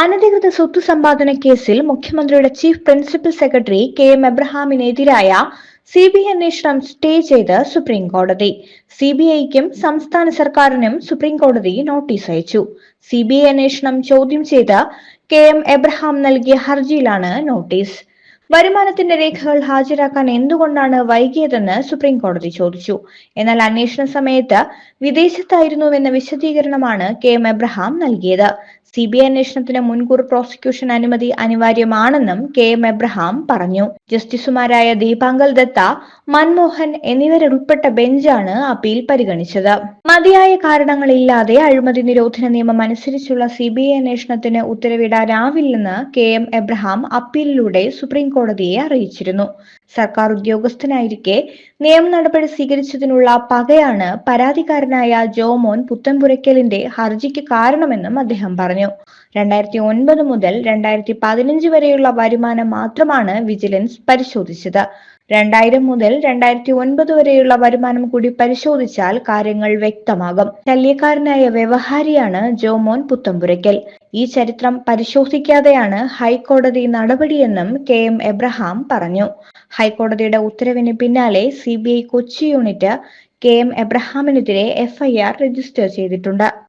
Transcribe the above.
അനധികൃത സ്വത്ത് സമ്പാദന കേസിൽ മുഖ്യമന്ത്രിയുടെ ചീഫ് പ്രിൻസിപ്പൽ സെക്രട്ടറി കെ.എം. എബ്രഹാമിനെതിരായ സിബിഐ അന്വേഷണം സ്റ്റേ ചെയ്ത് സുപ്രീംകോടതി. സിബിഐക്കും സംസ്ഥാന സർക്കാരിനും സുപ്രീംകോടതി നോട്ടീസ് അയച്ചു. സിബിഐ അന്വേഷണം ചോദ്യം ചെയ്ത് കെ.എം. എബ്രഹാം നൽകിയ ഹർജിയിലാണ് നോട്ടീസ്. വരുമാനത്തിന്റെ രേഖകൾ ഹാജരാക്കാൻ എന്തുകൊണ്ടാണ് വൈകിയതെന്ന് സുപ്രീംകോടതി ചോദിച്ചു. എന്നാൽ അന്വേഷണ സമയത്ത് വിദേശത്തായിരുന്നുവെന്ന വിശദീകരണമാണ് കെ.എം. എബ്രഹാം നൽകിയത്. സിബിഐ അന്വേഷണത്തിന് മുൻകൂർ പ്രോസിക്യൂഷൻ അനുമതി അനിവാര്യമാണെന്നും കെ.എം. എബ്രഹാം പറഞ്ഞു. ജസ്റ്റിസുമാരായ ദീപാങ്കർ ദത്ത, മൻമോഹൻ എന്നിവരുൾപ്പെട്ട ബെഞ്ചാണ് അപ്പീൽ പരിഗണിച്ചത്. മതിയായ കാരണങ്ങളില്ലാതെ അഴിമതി നിരോധന നിയമം അനുസരിച്ചുള്ള സിബിഐ അന്വേഷണത്തിന് ഉത്തരവിടാനാവില്ലെന്ന് കെ.എം. എബ്രഹാം അപ്പീലിലൂടെ സുപ്രീംകോടതിയെ അറിയിച്ചിരുന്നു. സർക്കാർ ഉദ്യോഗസ്ഥനായിരിക്കെ നിയമ നടപടി സ്വീകരിച്ചതിനുള്ള പകയാണ് പരാതിക്കാരനായ ജോമോൻ പുത്തൻപുരയ്ക്കലിന്റെ ഹർജിക്ക് കാരണമെന്നും അദ്ദേഹം പറഞ്ഞു. 2009 മുതൽ 2015 വരെയുള്ള വരുമാനം മാത്രമാണ് വിജിലൻസ് പരിശോധിച്ചത്. 2000 മുതൽ 2009 വരെയുള്ള വരുമാനം കൂടി പരിശോധിച്ചാൽ കാര്യങ്ങൾ വ്യക്തമാകും. ശല്യക്കാരനായ വ്യവഹാരിയാണ് ജോമോൻ പുത്തൻപുരയ്ക്കൽ. ഈ ചരിത്രം പരിശോധിക്കാതെയാണ് ഹൈക്കോടതി നടപടിയെന്നും കെ.എം. എബ്രഹാം പറഞ്ഞു. ഹൈക്കോടതിയുടെ ഉത്തരവിന് പിന്നാലെ സിബിഐ കൊച്ചി യൂണിറ്റ് കെ.എം. എബ്രഹാമിനെതിരെ എഫ്ഐആർ രജിസ്റ്റർ ചെയ്തിട്ടുണ്ട്.